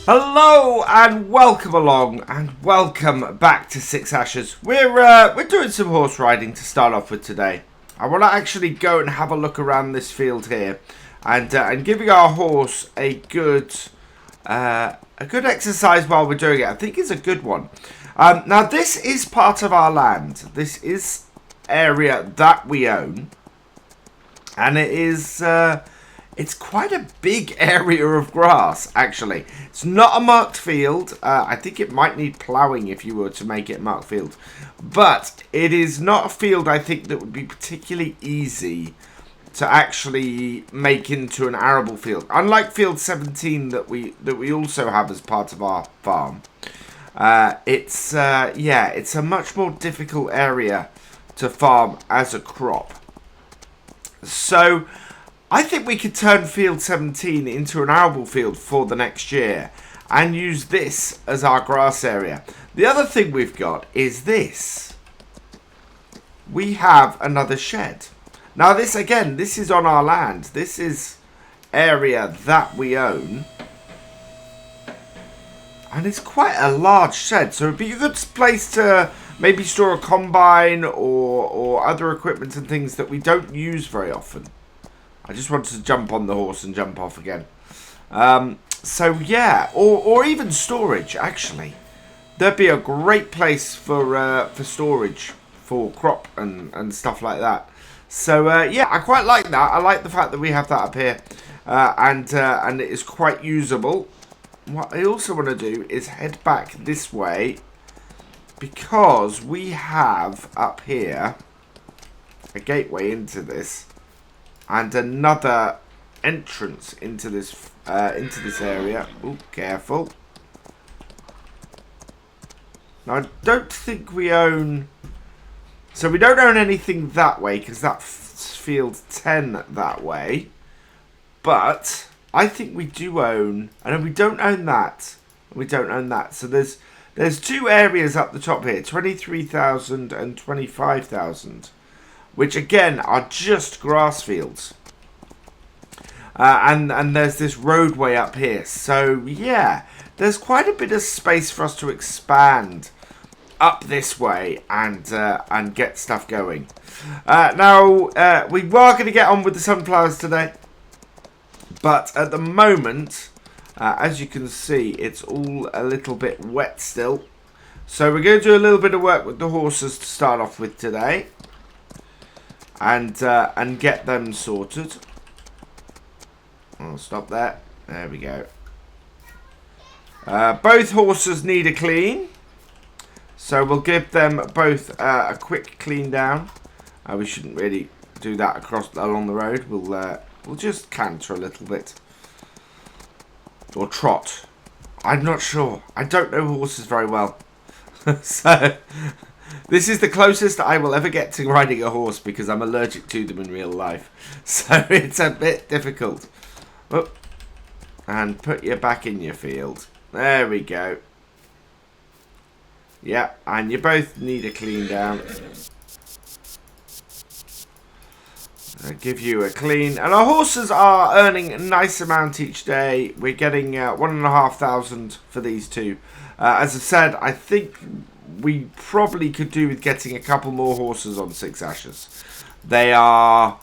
Hello and welcome along and welcome back to Six Ashes. We're doing some horse riding to start off with today. I want to actually go and have a look around this field here and giving our horse a good exercise while we're doing it. I think it's a good one. Now this is part of our land. This is area that we own, and it is. It's quite a big area of grass, actually. It's not a marked field. I think it might need ploughing if you were to make it a marked field. But it is not a field, I think, that would be particularly easy to actually make into an arable field. Unlike field 17 that we also have as part of our farm. It's a much more difficult area to farm as a crop. So I think we could turn field 17 into an arable field for the next year and use this as our grass area. The other thing we've got is this. We have another shed. Now this, again, this is on our land. This is area that we own. And it's quite a large shed, so it'd be a good place to maybe store a combine or other equipment and things that we don't use very often. I just wanted to jump on the horse and jump off again. So yeah, or even storage, actually. There'd be a great place for storage for crop and stuff like that. So yeah, I quite like that. I like the fact that we have that up here, and it is quite usable. What I also want to do is head back this way, because we have up here a gateway into this. And another entrance into this area. Ooh, careful. Now, I don't think we own. So we don't own anything that way because that's field 10 that way. But I think we do own. And we don't own that. We don't own that. So there's two areas up the top here: 23,000 and 25,000. Which again are just grass fields, and there's this roadway up here. So yeah, there's quite a bit of space for us to expand up this way and get stuff going. Now we are going to get on with the sunflowers today, but at the moment, as you can see, it's all a little bit wet still. So we're going to do a little bit of work with the horses to start off with today. And get them sorted. I'll stop there. There we go. Both horses need a clean, so we'll give them both a quick clean down. We shouldn't really do that along the road. We'll just canter a little bit, or trot. I'm not sure. I don't know horses very well, so. This is the closest I will ever get to riding a horse because I'm allergic to them in real life. So it's a bit difficult. Oh, and put you back in your field. There we go. Yeah, and you both need a clean down. I'll give you a clean. And our horses are earning a nice amount each day. We're getting 1,500 for these two. As I said, I think we probably could do with getting a couple more horses on Six Ashes. They are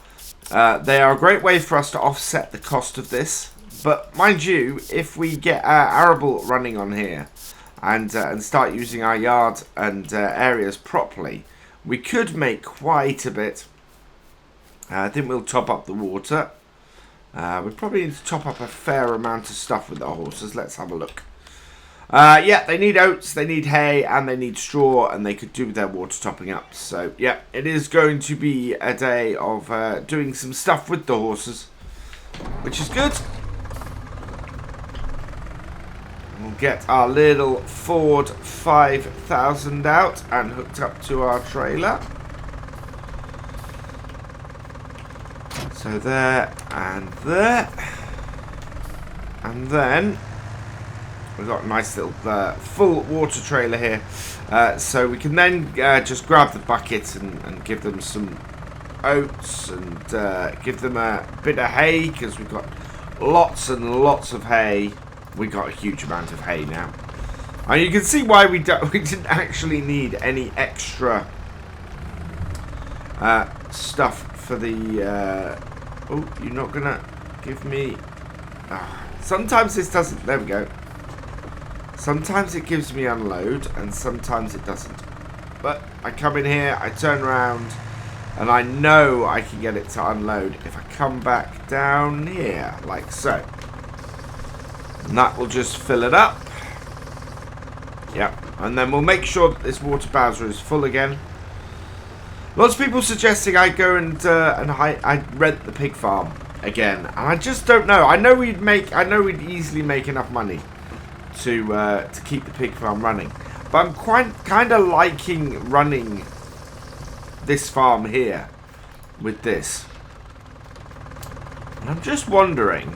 a great way for us to offset the cost of this. But mind you, if we get arable running on here and start using our yard and areas properly, we could make quite a bit. I think we'll top up the water. We probably need to top up a fair amount of stuff with our horses. Let's have a look. Yeah, they need oats, they need hay, and they need straw, and they could do with their water topping up. So, yeah, it is going to be a day of doing some stuff with the horses, which is good. We'll get our little Ford 5000 out and hooked up to our trailer. So there and there. And then we've got a nice little full water trailer here, so we can then just grab the bucket and give them some oats and give them a bit of hay, because we've got lots and lots of hay we got a huge amount of hay now. And you can see why we didn't actually need any extra stuff for the... oh, you're not going to give me... sometimes this doesn't... There we go. Sometimes it gives me unload, and sometimes it doesn't. But I come in here, I turn around, and I know I can get it to unload if I come back down here, like so. And that will just fill it up. Yep. And then we'll make sure that this water bowser is full again. Lots of people suggesting I go and I rent the pig farm again, and I just don't know. I know we'd easily make enough money to keep the pig farm running, but I'm kind of liking running this farm here with this, and I'm just wondering,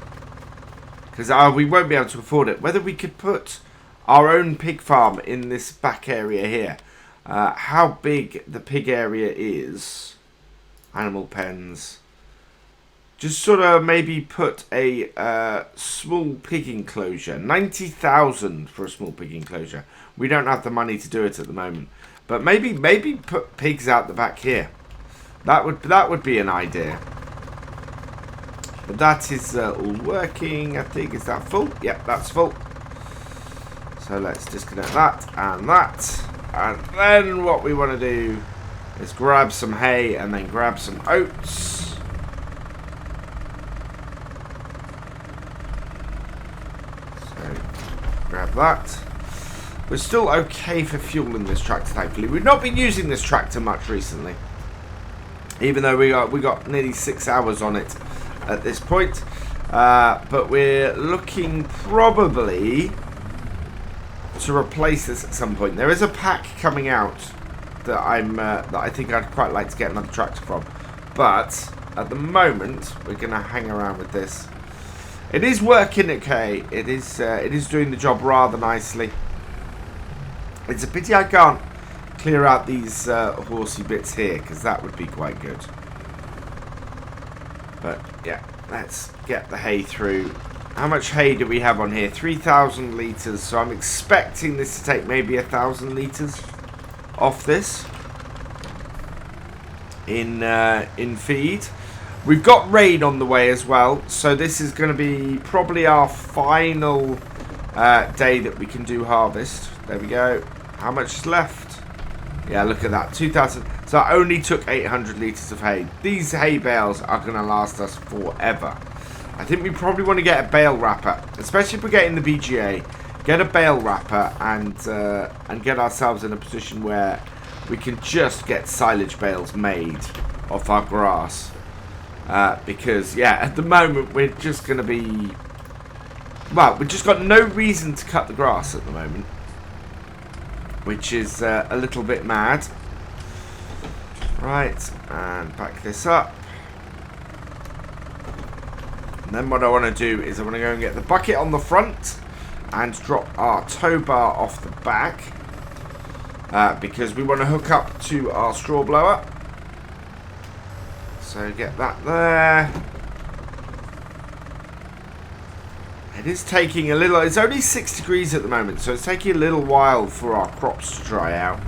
because we won't be able to afford it, whether we could put our own pig farm in this back area here. How big the pig area is, animal pens. Just sort of maybe put a small pig enclosure. 90,000 for a small pig enclosure. We don't have the money to do it at the moment, but maybe put pigs out the back here. That would be an idea. But that is all working. I think, is that full? Yep, that's full. So let's disconnect that and that. And then what we want to do is grab some hay and then grab some oats. So grab that. We're still okay for fuel in this tractor, thankfully. We've not been using this tractor much recently, even though we got nearly 6 hours on it at this point. But we're looking probably to replace this at some point. There is a pack coming out that I think I'd quite like to get another tractor from, but at the moment we're gonna hang around with this. It is working okay. It is doing the job rather nicely. It's a pity I can't clear out these horsey bits here, because that would be quite good. But yeah, let's get the hay through. How much hay do we have on here? 3,000 litres. So I'm expecting this to take maybe 1,000 litres off this in feed. We've got rain on the way as well, so this is going to be probably our final day that we can do harvest. There we go. How much is left? Yeah, look at that, 2,000. So I only took 800 litres of hay. These hay bales are going to last us forever. I think we probably want to get a bale wrapper, especially if we're getting the BGA. Get a bale wrapper and get ourselves in a position where we can just get silage bales made off our grass. Because, yeah, at the moment we're just going to be... Well, we've just got no reason to cut the grass at the moment, which is a little bit mad. Right, and back this up. And then what I want to do is I want to go and get the bucket on the front and drop our tow bar off the back, because we want to hook up to our straw blower. So get that there. It is taking a little... It's only 6 degrees at the moment, so it's taking a little while for our crops to dry out.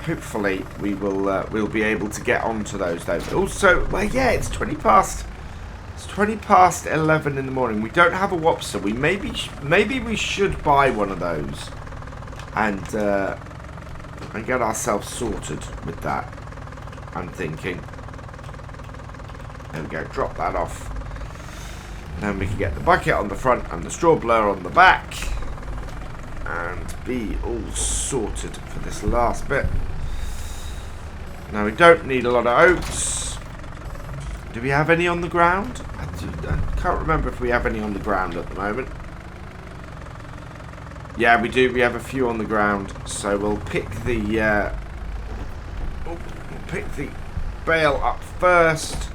Hopefully we will we'll be able to get onto those though. Also, well, yeah, it's 20 past 11 in the morning. We don't have a Wopster. Maybe we should buy one of those and get ourselves sorted with that, I'm thinking. There we go, drop that off. Then we can get the bucket on the front and the straw blower on the back and be all sorted for this last bit. Now we don't need a lot of oats. Do we have any on the ground? I can't remember if we have any on the ground at the moment. Yeah, we do. We have a few on the ground. So we'll pick the bale up first,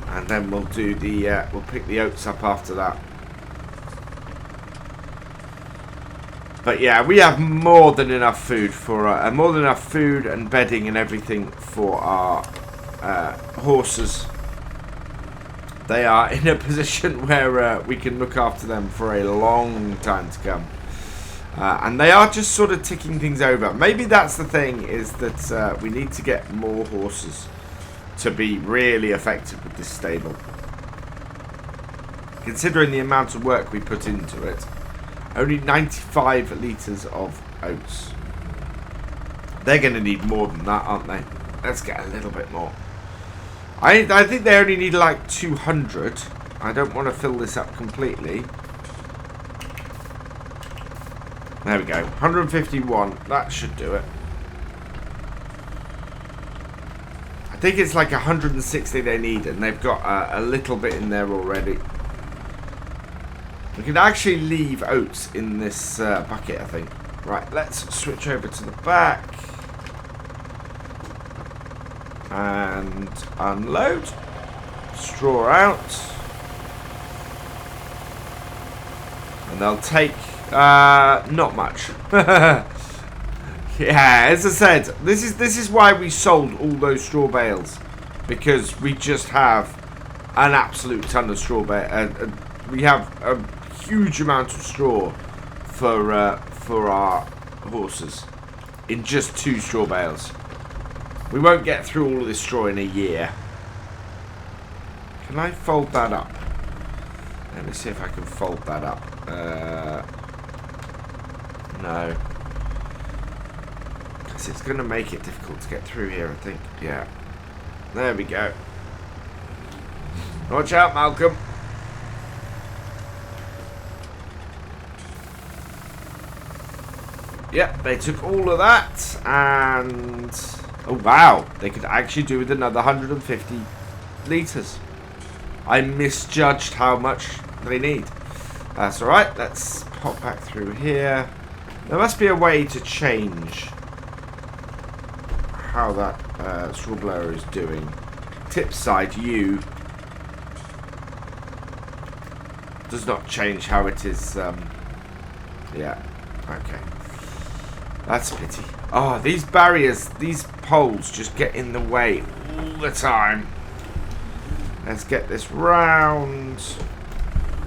and then we'll do the we'll pick the oats up after that. But yeah, we have more than enough food for more than enough food and bedding and everything for our horses they are in a position where we can look after them for a long time to come. And they are just sort of ticking things over. Maybe that's the thing, is that we need to get more horses to be really effective with this stable. Considering the amount of work we put into it, only 95 litres of oats. They're going to need more than that, aren't they? Let's get a little bit more. I think they only need like 200. I don't want to fill this up completely. There we go. 151. That should do it. I think it's like 160 they need, and they've got a little bit in there already. We can actually leave oats in this bucket, I think. Right, let's switch over to the back. And unload. Straw out. And they'll take not much. Yeah, as I said, this is why we sold all those straw bales, because we just have an absolute ton of straw bale. We have a huge amount of straw for our horses in just 2 straw bales. We won't get through all of this straw in a year. Can I fold that up? Let me see if I can fold that up. No. Because it's going to make it difficult to get through here, I think. Yeah. There we go. Watch out, Malcolm. Yep, they took all of that, and oh wow, they could actually do with another 150 litres. I misjudged how much they need. That's alright, let's pop back through here. There must be a way to change how that straw blower is doing. Tip side U does not change how it is. Yeah, okay. That's a pity. Oh, these barriers, these poles just get in the way all the time. Let's get this round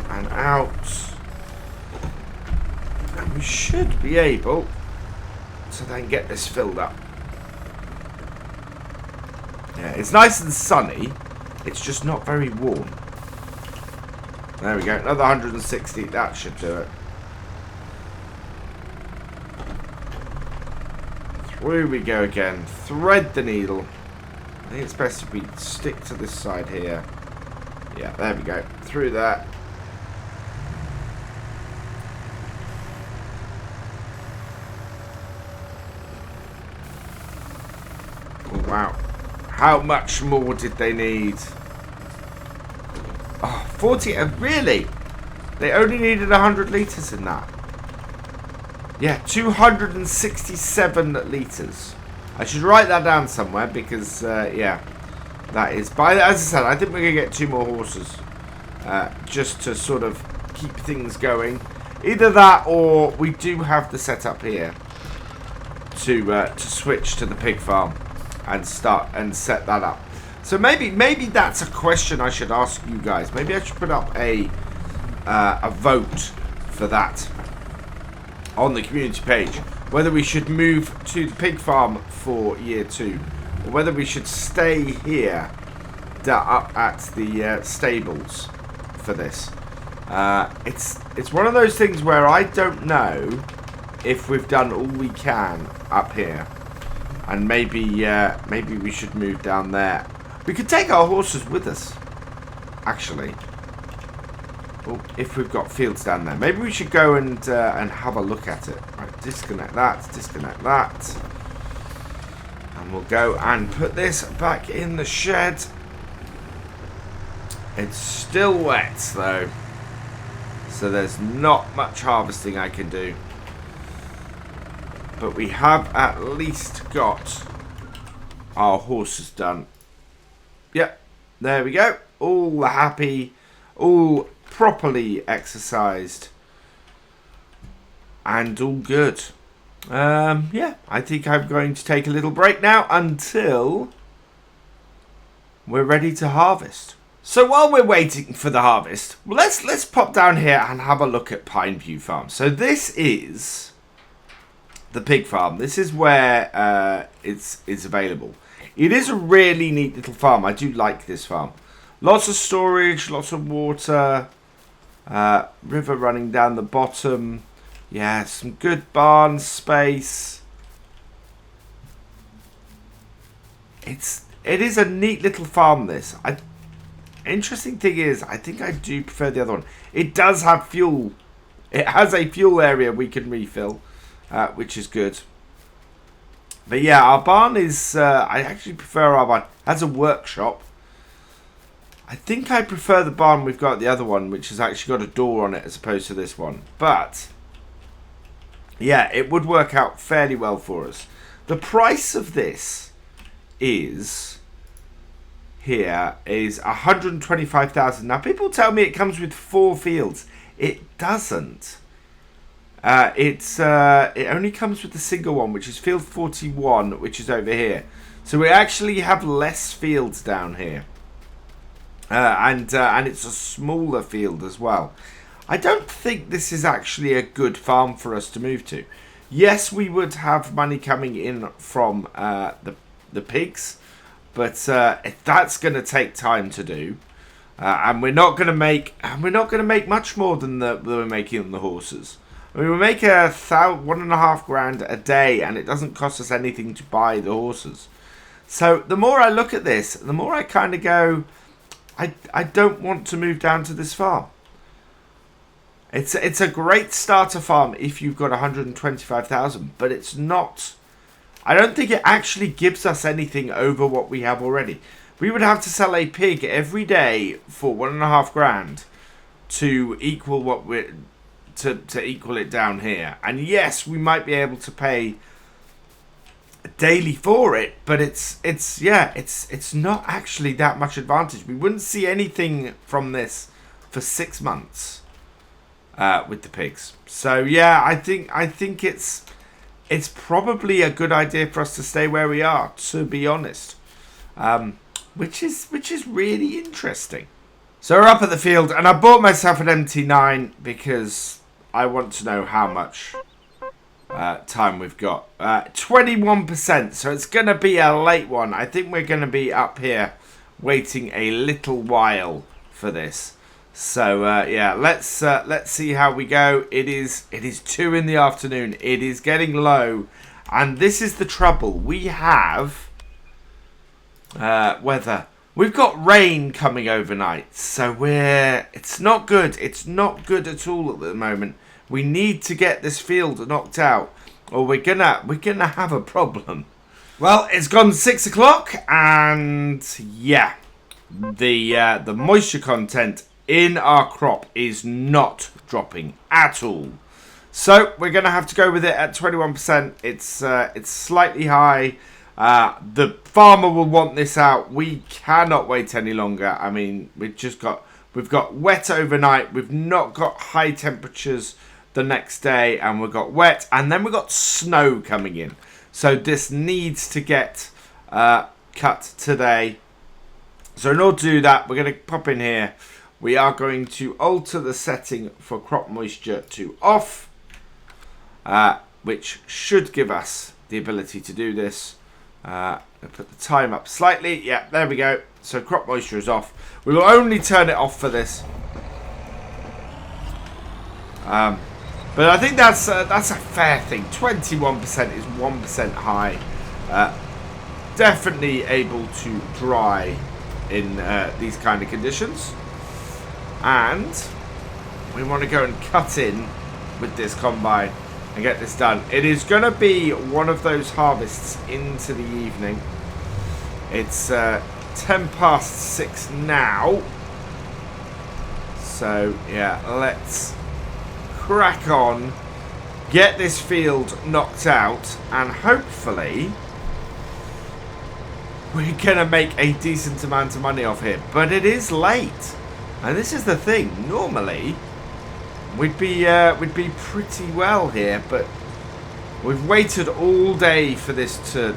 and out. And we should be able to then get this filled up. Yeah, it's nice and sunny. It's just not very warm. There we go. Another 160. That should do it. Through we go again. Thread the needle. I think it's best if we stick to this side here. Yeah, there we go. Through that. Oh, wow. How much more did they need? Oh, 40. Really? They only needed 100 litres in that. Yeah, 267 litres. I should write that down somewhere because, yeah, that is. But as I said, I think we're going to get 2 more horses just to sort of keep things going. Either that, or we do have the setup here to switch to the pig farm and start and set that up. So maybe that's a question I should ask you guys. Maybe I should put up a vote for that on the community page, whether we should move to the pig farm for year 2, or whether we should stay here up at the stables for this. It's one of those things where I don't know if we've done all we can up here, and maybe we should move down there. We could take our horses with us, actually. Well, if we've got fields down there, maybe we should go and have a look at it. Right, disconnect that, and we'll go and put this back in the shed. It's still wet though, so there's not much harvesting I can do. But we have at least got our horses done. Yep, there we go. All happy, all properly exercised, and all good. Yeah, I think I'm going to take a little break now until we're ready to harvest. So while we're waiting for the harvest, let's pop down here and have a look at Pineview Farm. So this is the pig farm. This is where it's available. It is a really neat little farm. I do like this farm. Lots of storage, lots of water, river running down the bottom. Yeah, some good barn space. It is a neat little farm, this. Interesting thing is, I think I do prefer the other one. It does have fuel. It has a fuel area we can refill, which is good. But yeah, our barn is... I actually prefer our barn. It has a workshop. I think I prefer the barn we've got the other one, which has actually got a door on it as opposed to this one. But, yeah, it would work out fairly well for us. The price of this is... here is 125,000. Now, people tell me it comes with 4 fields. It doesn't. It only comes with the single one, which is field 41, which is over here. So we actually have less fields down here, and it's a smaller field as well. I don't think this is actually a good farm for us to move to. Yes, we would have money coming in from the pigs, but that's going to take time to do, and we're not going to make much more than we're making on the horses. I mean, we make $1.5 grand a day, and it doesn't cost us anything to buy the horses. So the more I look at this, the more I kind of go, I don't want to move down to this farm. It's a great starter farm if you've got 125,000, but it's not. I don't think it actually gives us anything over what we have already. We would have to sell a pig every day for $1.5 grand to equal what we're. To equal it down here. And yes, we might be able to pay daily for it, but it's not actually that much advantage. We wouldn't see anything from this for 6 months with the pigs. So yeah, I think it's probably a good idea for us to stay where we are, to be honest. Which is really interesting. So we're up at the field, and I bought myself an MT9 because I want to know how much time we've got. 21%, so it's going to be a late one. I think we're going to be up here waiting a little while for this. So yeah, let's see how we go. It is 2 in the afternoon. It is getting low, and this is the trouble. We have weather. We've got rain coming overnight, so it's not good. It's not good at all at the moment. We need to get this field knocked out, or we're gonna have a problem. Well, it's gone 6 o'clock, and yeah, the moisture content in our crop is not dropping at all. So we're gonna have to go with it at 21%. It's slightly high. The farmer will want this out. We cannot wait any longer. I mean, we've got wet overnight. We've not got high temperatures the next day, and we've got wet, and then we've got snow coming in. So this needs to get cut today. So in order to do that, we're going to pop in here. We are going to alter the setting for crop moisture to off, which should give us the ability to do this. I'll put the time up slightly. Yeah, there we go. So crop moisture is off. We will only turn it off for this. But I think that's a fair thing. 21% is 1% high. Definitely able to dry in these kind of conditions. And we want to go and cut in with this combine and get this done. It is going to be one of those harvests into the evening. It's 6:10 now. So yeah, let's crack on, get this field knocked out, and hopefully we're gonna make a decent amount of money off here. But it is late, and this is the thing. Normally we'd be pretty well here, but we've waited all day for this to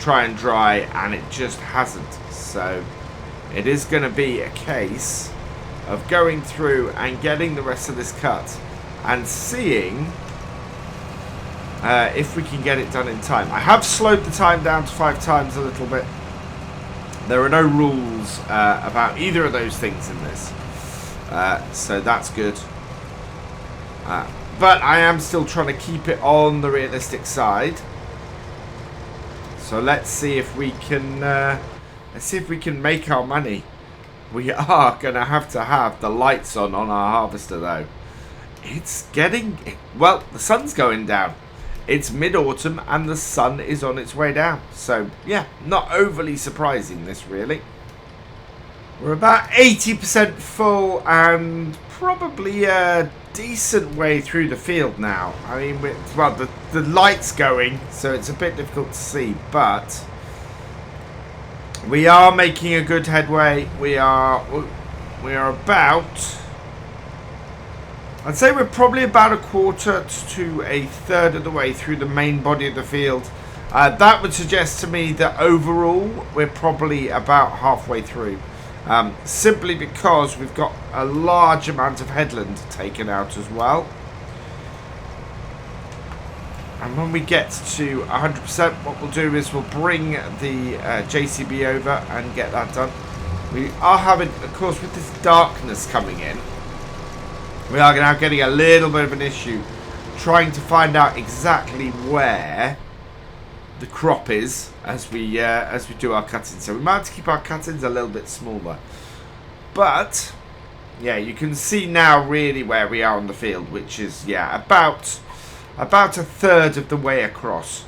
try and dry, and it just hasn't. So It is going to be a case of going through and getting the rest of this cut and seeing if we can get it done in time. I have slowed the time down to 5 times a little bit. There are no rules about either of those things in this, so that's good. But I am still trying to keep it on the realistic side. So let's see if we can make our money. We are going to have the lights on our harvester though. It's getting, well, the sun's going down. It's mid-autumn and the sun is on its way down. So yeah, not overly surprising this really. We're about 80% full and probably a decent way through the field now. I mean, well, the light's going, so it's a bit difficult to see, but we are making a good headway. We are about, I'd say we're probably about a quarter to a third of the way through the main body of the field. That would suggest to me that overall we're probably about halfway through. Simply because we've got a large amount of headland taken out as well. And when we get to 100%, what we'll do is we'll bring the JCB over and get that done. We are having, of course, with this darkness coming in, we are now getting a little bit of an issue trying to find out exactly where the crop is as we do our cuttings. So we might have to keep our cuttings a little bit smaller. But yeah, you can see now really where we are on the field, which is about a third of the way across.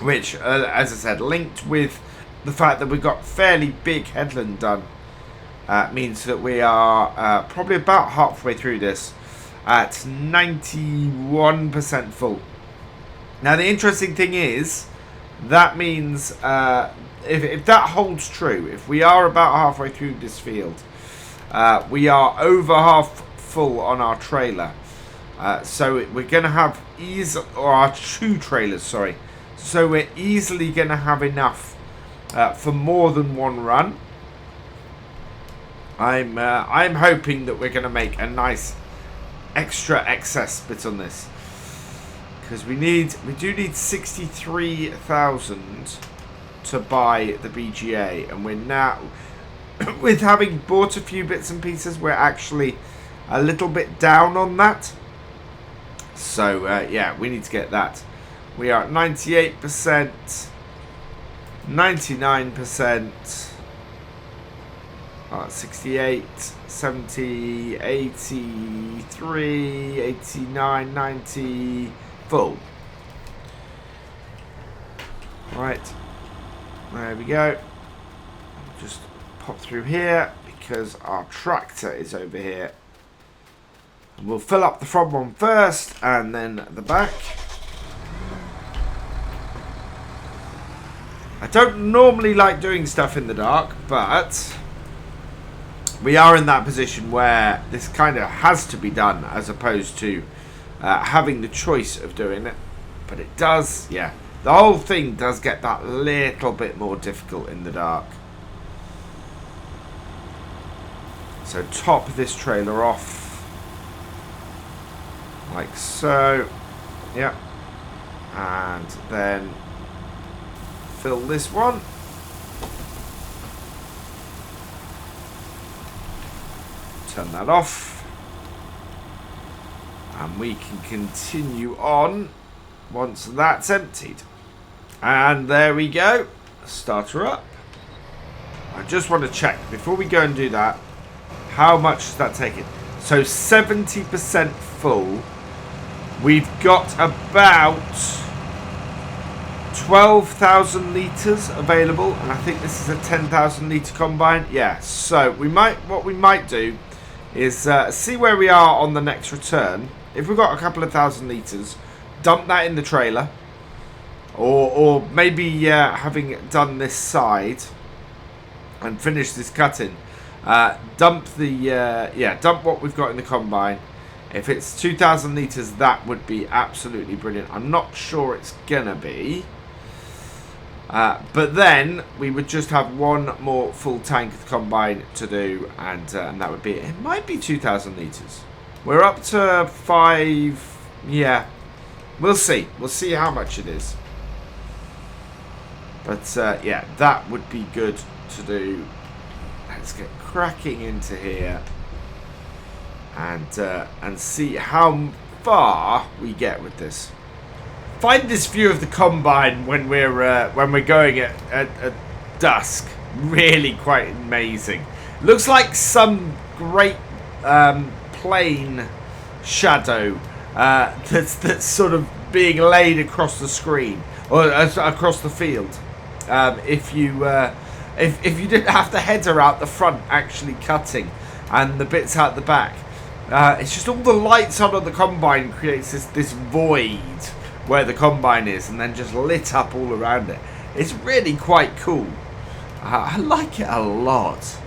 Which, as I said, linked with the fact that we've got fairly big headland done, means that we are probably about halfway through this at 91% full. Now the interesting thing is, that means if that holds true, if we are about halfway through this field, we are over half full on our trailer. So we're going to have or our 2 trailers, sorry. So we're easily going to have enough for more than one run. I'm hoping that we're going to make a nice extra excess bit on this. Because we do need 63,000 to buy the BGA, and we're now, with having bought a few bits and pieces, we're actually a little bit down on that. So yeah, we need to get that. We are at 98%, 99%, 68, 70, 83, 89, 90. Full. Right, there we go. Just pop through here because our tractor is over here. And we'll fill up the front one first and then the back. I don't normally like doing stuff in the dark, but we are in that position where this kind of has to be done as opposed to having the choice of doing it. But it does, yeah, the whole thing does get that little bit more difficult in the dark. So top this trailer off like so, yeah, and then fill this one. Turn that off. And we can continue on once that's emptied. And there we go. Start her up. I just want to check before we go and do that. How much is that taking? So 70% full. We've got about 12,000 litres available. And I think this is a 10,000 litre combine. Yeah, so what we might do is see where we are on the next return. If we've got a couple of thousand litres, dump that in the trailer. Or maybe having done this side and finish this cutting, dump what we've got in the combine. If it's 2,000 litres, that would be absolutely brilliant. I'm not sure it's gonna be. But then we would just have one more full tank of the combine to do, and that would be it. It might be 2,000 litres. We're up to 5. Yeah, we'll see. We'll see how much it is. But yeah, that would be good to do. Let's get cracking into here and see how far we get with this. Find this view of the combine when we're going at dusk really quite amazing. Looks like some great plane shadow that's sort of being laid across the screen or across the field. If you didn't have the header out the front actually cutting and the bits out the back, it's just all the lights on the combine creates this void where the combine is, and then just lit up all around it. It's really quite cool. I like it a lot.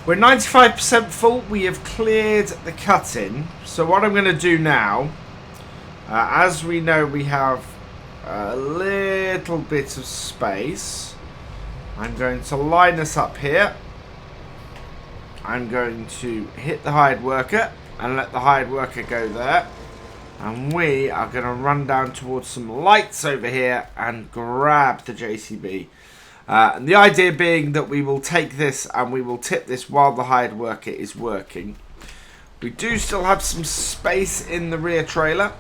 We're 95% full. We have cleared the cut-in. So what I'm going to do now, as we know we have a little bit of space, I'm going to line us up here. I'm going to hit the hired worker and let the hired worker go there. And we are going to run down towards some lights over here and grab the JCB. And the idea being that we will take this and we will tip this while the hired worker is working. We do still have some space in the rear trailer.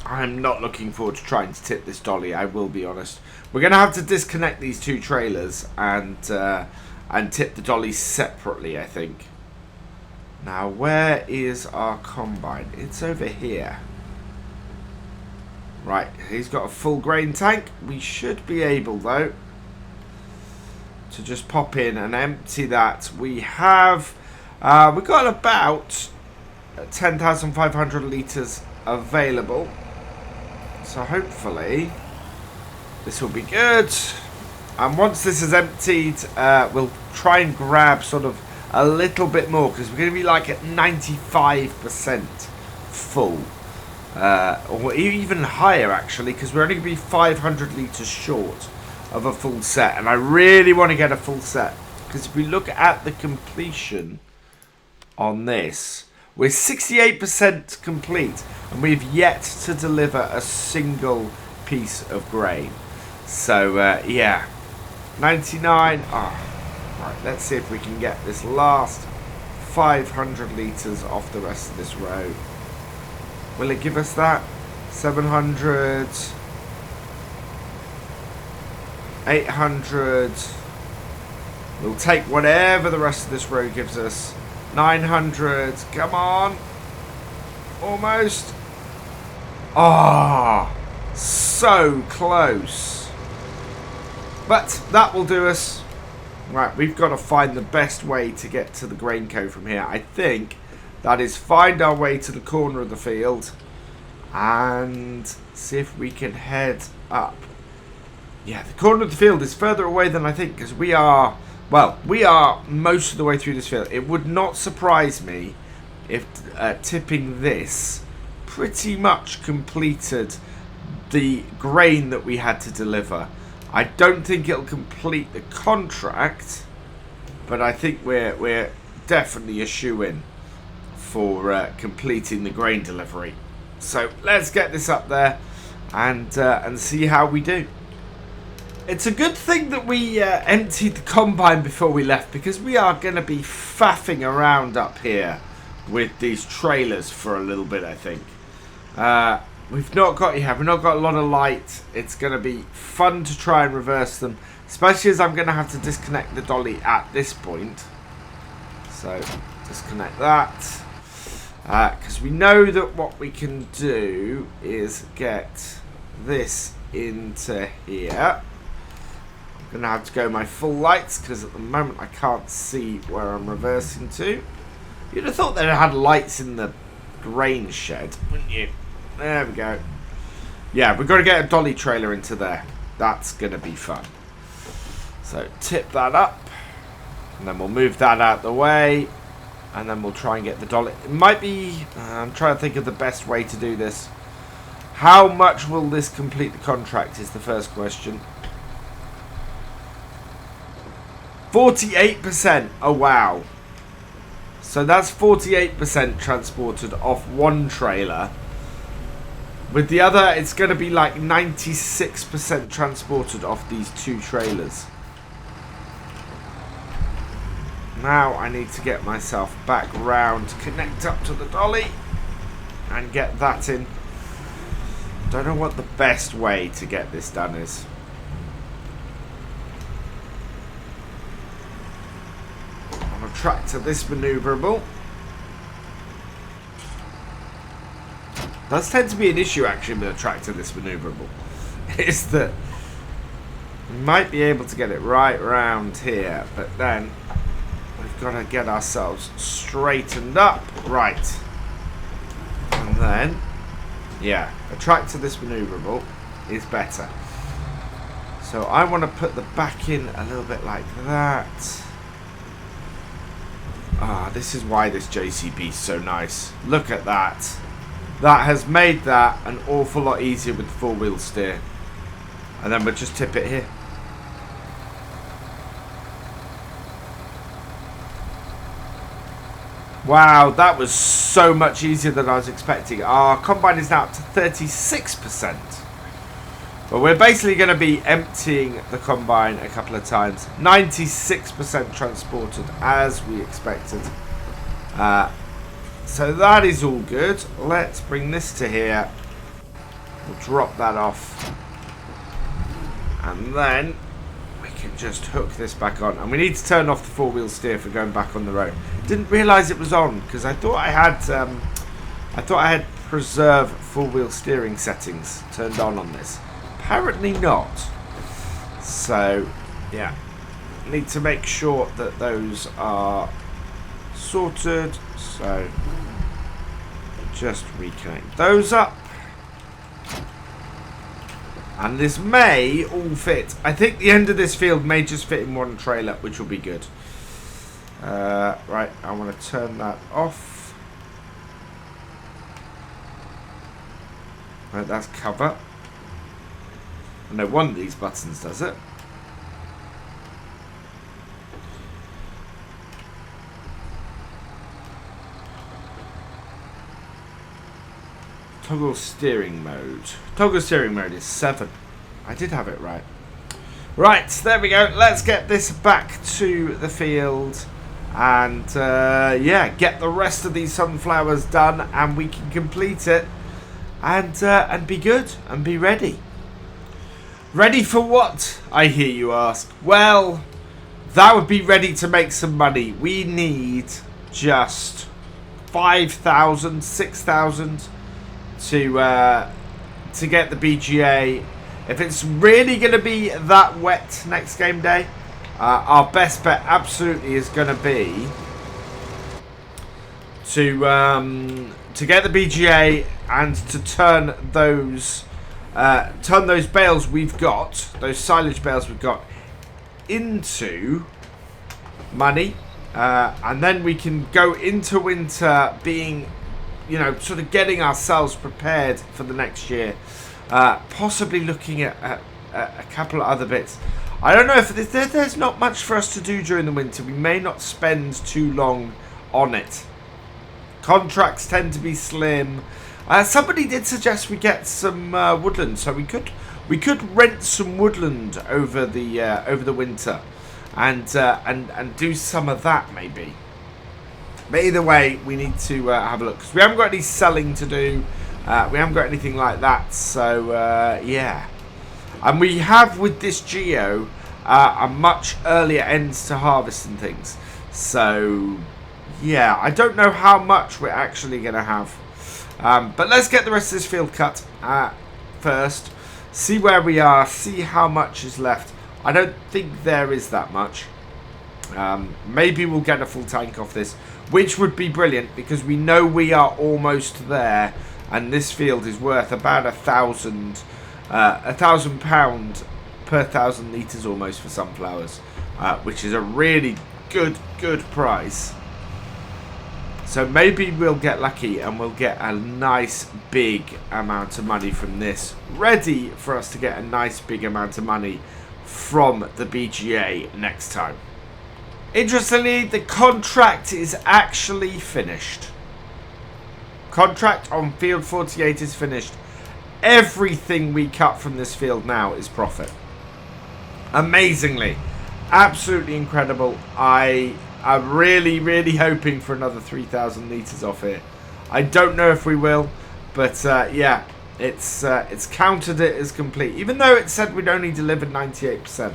I'm not looking forward to trying to tip this dolly, I will be honest. We're going to have to disconnect these two trailers and tip the dolly separately, I think. Now, where is our combine? It's over here. Right, he's got a full grain tank. We should be able, though, to just pop in and empty that. We have, we've got about 10,500 litres available. So hopefully this will be good. And once this is emptied, we'll try and grab sort of a little bit more, because we're going to be like at 95% full. Or even higher actually, because we're only going to be 500 litres short of a full set, and I really want to get a full set, because if we look at the completion on this, we're 68% complete and we've yet to deliver a single piece of grain. So yeah, 99. Right, let's see if we can get this last 500 litres off the rest of this row. Will it give us that? 700, 800. We'll take whatever the rest of this row gives us. 900. Come on. Almost. Ah, oh, so close. But that will do us. Right, we've got to find the best way to get to the grain co from here. I think that is find our way to the corner of the field and see if we can head up. Yeah, the corner of the field is further away than I think, because we are, well, we are most of the way through this field. It would not surprise me if tipping this pretty much completed the grain that we had to deliver. I don't think it'll complete the contract, but I think we're definitely a shoe-in for completing the grain delivery. So let's get this up there and see how we do. It's a good thing that we emptied the combine before we left, because we are going to be faffing around up here with these trailers for a little bit, I think. We've not got a lot of light. It's going to be fun to try and reverse them, especially as I'm going to have to disconnect the dolly at this point. So disconnect that, because we know that what we can do is get this into here. I'm going to have to go my full lights, because at the moment I can't see where I'm reversing to. You'd have thought they'd have had lights in the grain shed, wouldn't you? There we go. Yeah, we've got to get a dolly trailer into there. That's going to be fun. So tip that up, and then we'll move that out the way, and then we'll try and get the dolly. It might be, I'm trying to think of the best way to do this. How much will this complete the contract is the first question. 48%. Oh, wow. So that's 48% transported off one trailer. With the other, it's going to be like 96% transported off these two trailers. Now I need to get myself back round, connect up to the dolly, and get that in. Don't know what the best way to get this done is. On a tractor this manoeuvrable. Does tend to be an issue actually with a tractor this manoeuvrable. Is that we might be able to get it right round here, but then we've got to get ourselves straightened up. Right. And then, yeah, a tractor this manoeuvrable is better. So I want to put the back in a little bit like that. Ah, this is why this JCB is so nice. Look at that. That has made that an awful lot easier with the four-wheel steer. And then we'll just tip it here. Wow, that was so much easier than I was expecting. Our combine is now up to 36%. But we're basically going to be emptying the combine a couple of times. 96% transported as we expected. So that is all good. Let's bring this to here. We'll drop that off. And then we can just hook this back on. And we need to turn off the four-wheel steer for going back on the road. Didn't realise it was on because I thought I had preserve four-wheel steering settings turned on this. Apparently not. So yeah, need to make sure that those are sorted. So just reconnect those up. And this may all fit. I think the end of this field may just fit in one trailer, which will be good. Right, I want to turn that off. Right, that's cover. No one of these buttons does it. Toggle steering mode. Toggle steering mode is 7. I did have it right. Right, there we go. Let's get this back to the field. And yeah, get the rest of these sunflowers done. And we can complete it. And be good. And be ready. Ready for what, I hear you ask? Well, that would be ready to make some money. We need just 5,000, 6,000 to get the BGA. If it's really going to be that wet next game day, our best bet absolutely is going to be to get the BGA and to turn those bales we've got, those silage bales we've got, into money, and then we can go into winter being, you know, sort of getting ourselves prepared for the next year. Possibly looking at a couple of other bits. I don't know if there's not much for us to do during the winter. We may not spend too long on it. Contracts tend to be slim. Somebody did suggest we get some woodland, so we could rent some woodland over the winter, and do some of that maybe. But either way, we need to have a look because we haven't got any selling to do. We haven't got anything like that, so yeah. And we have with this geo a much earlier ends to harvest and things. So yeah, I don't know how much we're actually going to have. But let's get the rest of this field cut first. See where we are. See how much is left. I don't think there is that much. Maybe we'll get a full tank off this, which would be brilliant because we know we are almost there. And this field is worth about £1,000 per 1,000 litres almost for sunflowers, which is a really good price. So maybe we'll get lucky and we'll get a nice big amount of money from this, ready for us to get a nice big amount of money from the BGA next time. Interestingly, the contract is actually finished. Contract on field 48 is finished. Everything we cut from this field now is profit. Amazingly. Absolutely incredible. I'm really, really hoping for another 3,000 litres off here. I don't know if we will, but yeah, it's counted it as complete. Even though it said we'd only delivered 98%.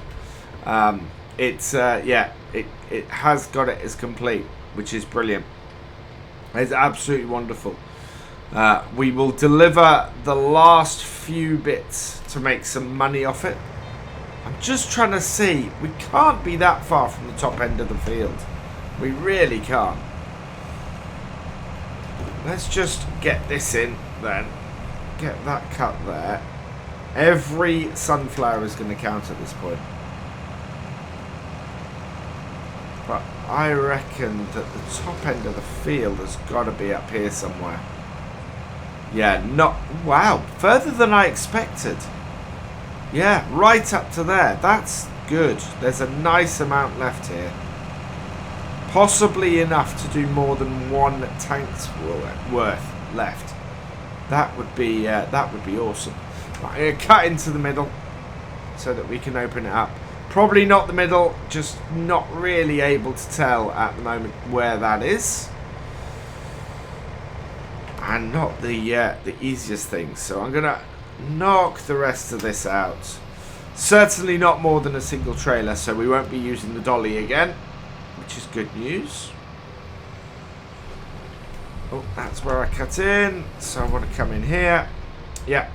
Yeah, it has got it as complete, which is brilliant. It's absolutely wonderful. We will deliver the last few bits to make some money off it. I'm just trying to see. We can't be that far from the top end of the field. We really can't. Let's just get this in then. Get that cut there. Every sunflower is going to count at this point. But I reckon that the top end of the field has got to be up here somewhere. Yeah, not... Wow, further than I expected. Yeah, right up to there. That's good. There's a nice amount left here. Possibly enough to do more than one tank's worth left. That would be awesome. I'm going to cut into the middle so that we can open it up. Probably not the middle, just not really able to tell at the moment where that is. And not the easiest thing. So I'm going to knock the rest of this out. Certainly not more than a single trailer, so we won't be using the dolly again, which is good news. Oh, that's where I cut in. So I want to come in here. Yeah.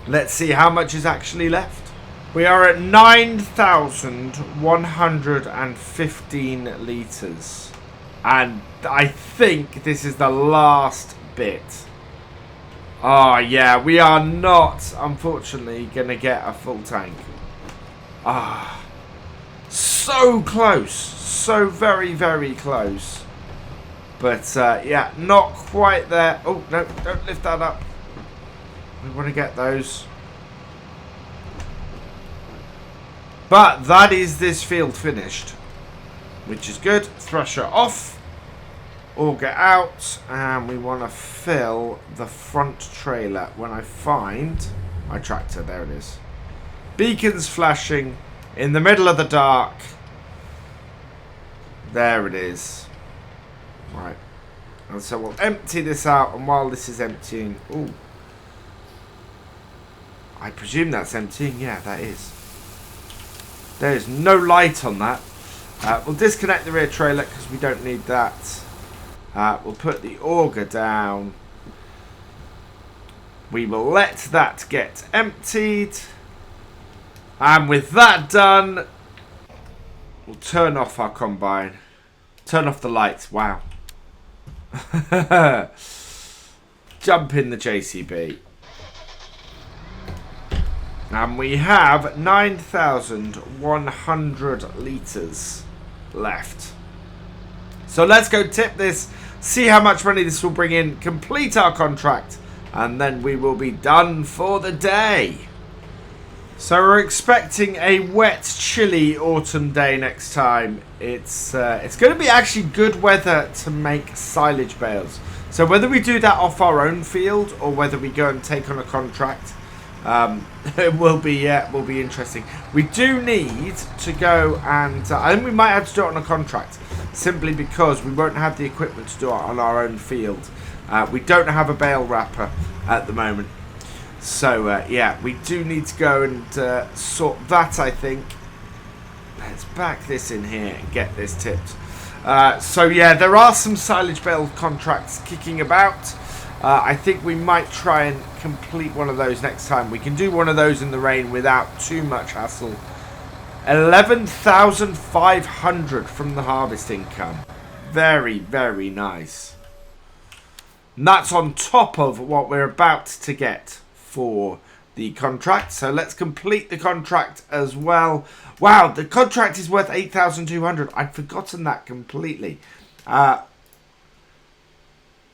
Let's see how much is actually left. We are at 9,115 litres. And I think this is the last bit. Oh, yeah. We are not, unfortunately, going to get a full tank. Ah. So close. So very, very close. But, yeah, not quite there. Oh, no, don't lift that up. We want to get those. But that is this field finished, which is good. Thresher off, auger out, and we want to fill the front trailer when I find my tractor. There it is. Beacons flashing in the middle of the dark. There it is. Right. And so we'll empty this out, and while this is emptying... Ooh. I presume that's emptying. Yeah, that is. There is no light on that. We'll disconnect the rear trailer because we don't need that. We'll put the auger down. We will let that get emptied. And with that done, we'll turn off our combine. Turn off the lights. Wow. Jump in the JCB. And we have 9,100 litres left. So let's go tip this, see how much money this will bring in, complete our contract, and then we will be done for the day. So we're expecting a wet, chilly autumn day next time. It's going to be actually good weather to make silage bales. So whether we do that off our own field or whether we go and take on a contract, it will be interesting. We do need to go and I think we might have to do it on a contract simply because we won't have the equipment to do it on our own field. We don't have a bale wrapper at the moment, so yeah, we do need to go and sort that. I think let's back this in here and get this tipped. So yeah, there are some silage bale contracts kicking about. I think we might try and complete one of those next time. We can do one of those in the rain without too much hassle. 11,500 from the harvest income. Very, very nice. And that's on top of what we're about to get for the contract. So let's complete the contract as well. Wow, the contract is worth 8,200. I'd forgotten that completely.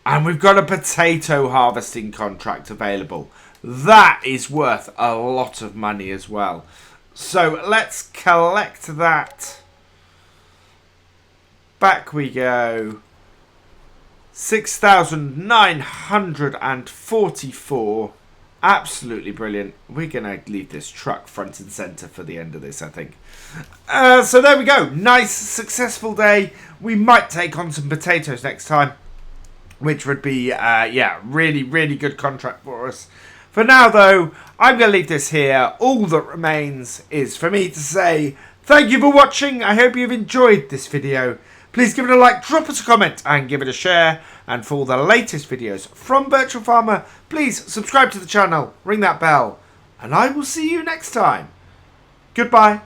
And we've got a potato harvesting contract available. That is worth a lot of money as well. So let's collect that. Back we go. 6,944. Absolutely brilliant. We're going to leave this truck front and center for the end of this, I think. So there we go. Nice, successful day. We might take on some potatoes next time, which would be, yeah, really, really good contract for us. For now, though, I'm going to leave this here. All that remains is for me to say thank you for watching. I hope you've enjoyed this video. Please give it a like, drop us a comment, and give it a share. And for all the latest videos from Virtual Farmer, please subscribe to the channel, ring that bell, and I will see you next time. Goodbye.